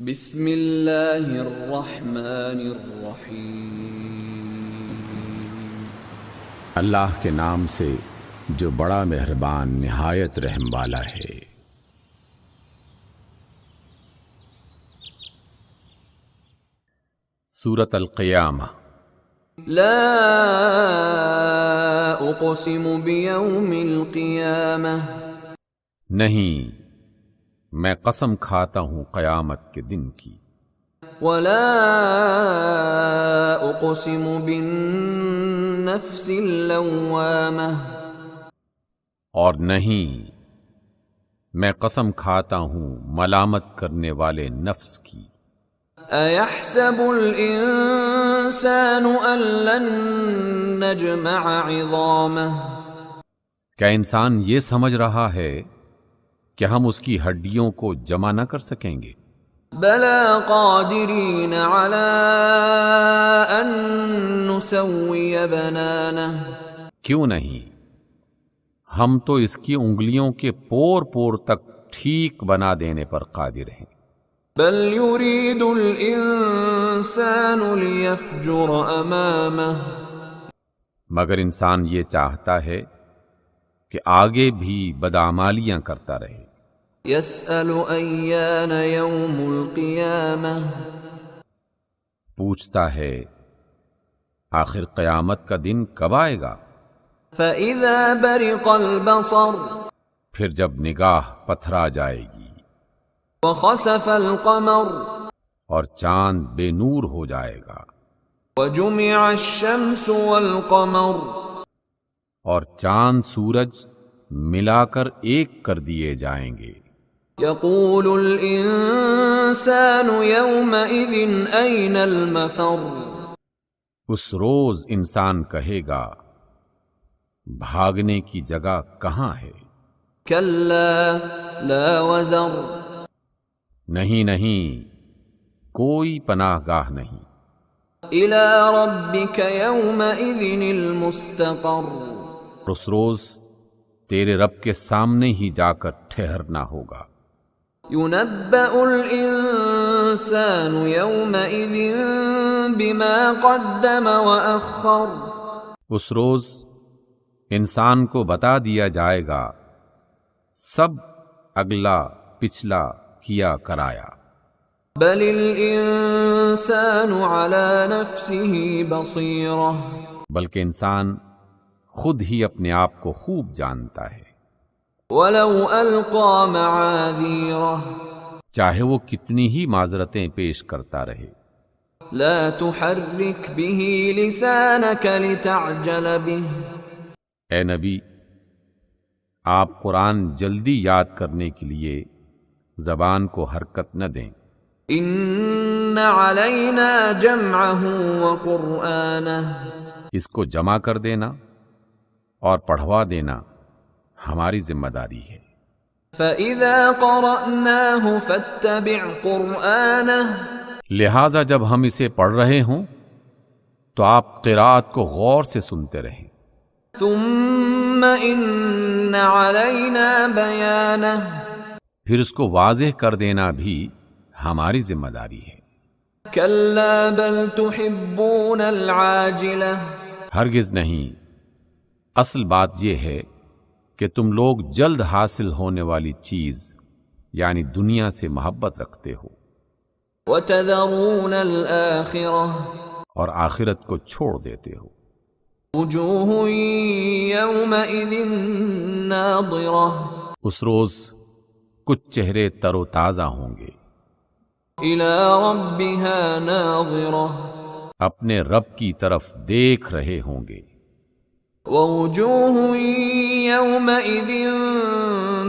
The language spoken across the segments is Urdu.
بسم اللہ الرحمن الرحیم۔ اللہ کے نام سے جو بڑا مہربان نہایت رحم والا ہے۔ سورۃ القیامہ۔ لا اقسم بیوم القیامہ، نہیں، میں قسم کھاتا ہوں قیامت کے دن کی۔ ولا اقسم بالنفس اللوامہ، اور نہیں، میں قسم کھاتا ہوں ملامت کرنے والے نفس کی۔ ایحسب الانسان ان لن نجمع عظامہ، کیا انسان یہ سمجھ رہا ہے کہ ہم اس کی ہڈیوں کو جمع نہ کر سکیں گے؟ بلا قادرین علی ان نسوی بنانہ، کیوں نہیں، ہم تو اس کی انگلیوں کے پور پور تک ٹھیک بنا دینے پر قادر ہیں۔ بل یرید الانسان لیفجر امامہ، مگر انسان یہ چاہتا ہے کہ آگے بھی بدعمالیاں کرتا رہے۔ یسأل ایان یوم القیامہ، پوچھتا ہے آخر قیامت کا دن کب آئے گا؟ فإذا برق البصر، پھر جب نگاہ پتھرا جائے گی، وخسف القمر، اور چاند بے نور ہو جائے گا، وجمع الشمس والقمر، اور چاند سورج ملا کر ایک کر دیے جائیں گے۔ یقول الانسان یومئذ این المفر، اس روز انسان کہے گا بھاگنے کی جگہ کہاں ہے؟ کلا لا وزر، نہیں نہیں، کوئی پناہ گاہ نہیں۔ الی ربک یومئذ المستقر، اس روز تیرے رب کے سامنے ہی جا کر ٹھہرنا ہوگا۔ ينبأ الإنسان يومئذ بما قدم وأخر، اس روز انسان کو بتا دیا جائے گا سب اگلا پچھلا کیا کرایا۔ بل الإنسان على نفسه بصيرة، بلکہ انسان خود ہی اپنے آپ کو خوب جانتا ہے، ولو ألقى معاذيره، چاہے وہ کتنی ہی معذرتیں پیش کرتا رہے۔ لا تحرك به لسانك لتعجل به، اے نبی، آپ قرآن جلدی یاد کرنے کے لیے زبان کو حرکت نہ دیں۔ إن علينا جمعه وقرآنه، اس کو جمع کر دینا اور پڑھوا دینا ہماری ذمہ داری ہے۔ فَإِذَا قَرَأْنَاهُ فَاتَّبِعْ قُرْآنَهُ، لہٰذا جب ہم اسے پڑھ رہے ہوں تو آپ قرات کو غور سے سنتے رہیں۔ ثُمَّ إِنَّ عَلَيْنَا بَيَانَهُ، پھر اس کو واضح کر دینا بھی ہماری ذمہ داری ہے۔ كَلَّا بَلْ تُحِبُّونَ الْعَاجِلَةَ، ہرگز نہیں، اصل بات یہ ہے کہ تم لوگ جلد حاصل ہونے والی چیز یعنی دنیا سے محبت رکھتے ہو، وَتَذَرُونَ الْآخِرَةَ، اور آخرت کو چھوڑ دیتے ہو۔ وُجُوهٌ يَوْمَئِذٍ نَاضِرَةٌ، اس روز کچھ چہرے تر و تازہ ہوں گے، إِلَى رَبِّهَا نَاظِرَةٌ، اپنے رب کی طرف دیکھ رہے ہوں گے۔ وَوُجُوهٌ يَوْمَئِذٍ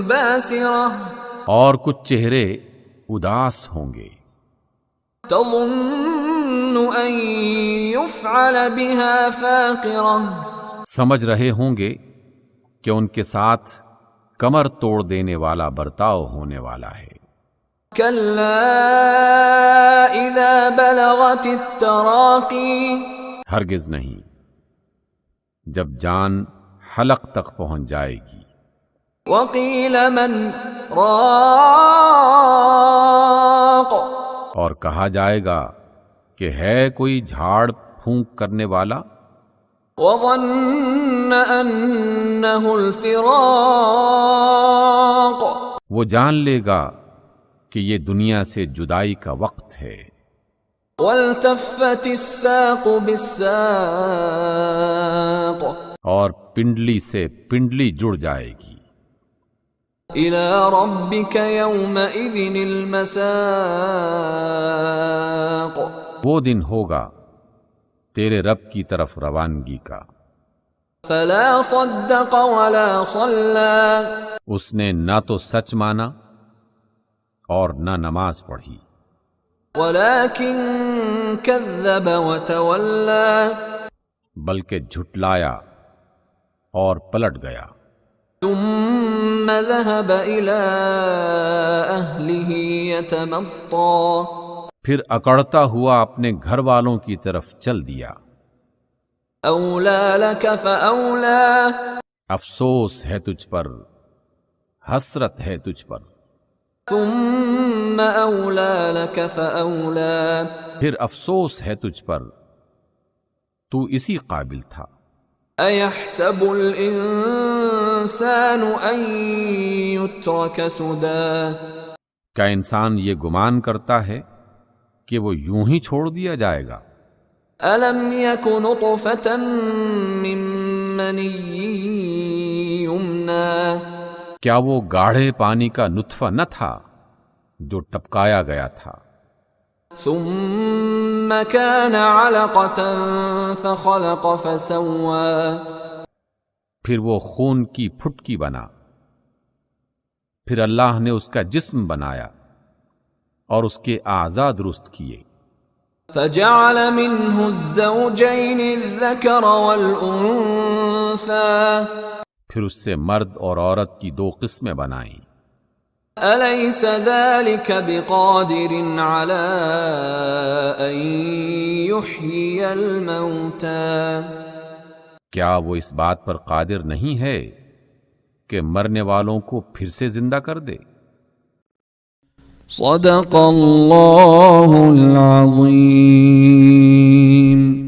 بَاسِرَةٌ، اور کچھ چہرے اداس ہوں گے، تَظُنُّ أَن يُفْعَلَ بِهَا فَاقِرَةٌ، سمجھ رہے ہوں گے کہ ان کے ساتھ کمر توڑ دینے والا برتاؤ ہونے والا ہے۔ كَلَّا إِذَا بَلَغَتِ التَّرَاقِي، ہرگز نہیں، جب جان حلق تک پہنچ جائے گی۔ وقیل من راق کہا جائے گا کہ ہے کوئی جھاڑ پھونک کرنے والا؟ وظن أنه الفراق وہ جان لے گا کہ یہ دنیا سے جدائی کا وقت ہے۔ والتفت الساق بالساق اور پنڈلی سے پنڈلی جڑ جائے گی۔ إلى ربك يومئذ المساق وہ دن ہوگا تیرے رب کی طرف روانگی کا۔ فلا صدق ولا صلى اس نے نہ تو سچ مانا اور نہ نماز پڑھی، ولكن كذب وتولى بلکہ جھٹلایا اور پلٹ گیا۔ ثم ذهب إلى أهله يتمطى پھر اکڑتا ہوا اپنے گھر والوں کی طرف چل دیا۔ أولى لك فأولى افسوس ہے تجھ پر، حسرت ہے تجھ پر۔ ثم أولى لك فأولى پھر افسوس ہے تجھ پر، تو اسی قابل تھا۔ أيحسب الإنسان أن يترك سدى کیا انسان یہ گمان کرتا ہے کہ وہ یوں ہی چھوڑ دیا جائے گا؟ ألم يك نطفة من مني يمنى کیا وہ گاڑھے پانی کا نطفہ نہ تھا جو ٹپکایا گیا تھا؟ ثم كان علقة فخلق فسوى پھر وہ خون کی پھٹکی بنا، پھر اللہ نے اس کا جسم بنایا اور اس کے اعضاء درست کیے۔ فجعل منه الزوجين الذكر والأنثى پھر اس سے مرد اور عورت کی دو قسمیں بنائیں۔ أليس ذلك بقادر على أن يحيي الموتى کیا وہ اس بات پر قادر نہیں ہے کہ مرنے والوں کو پھر سے زندہ کر دے؟ صدق اللہ العظیم۔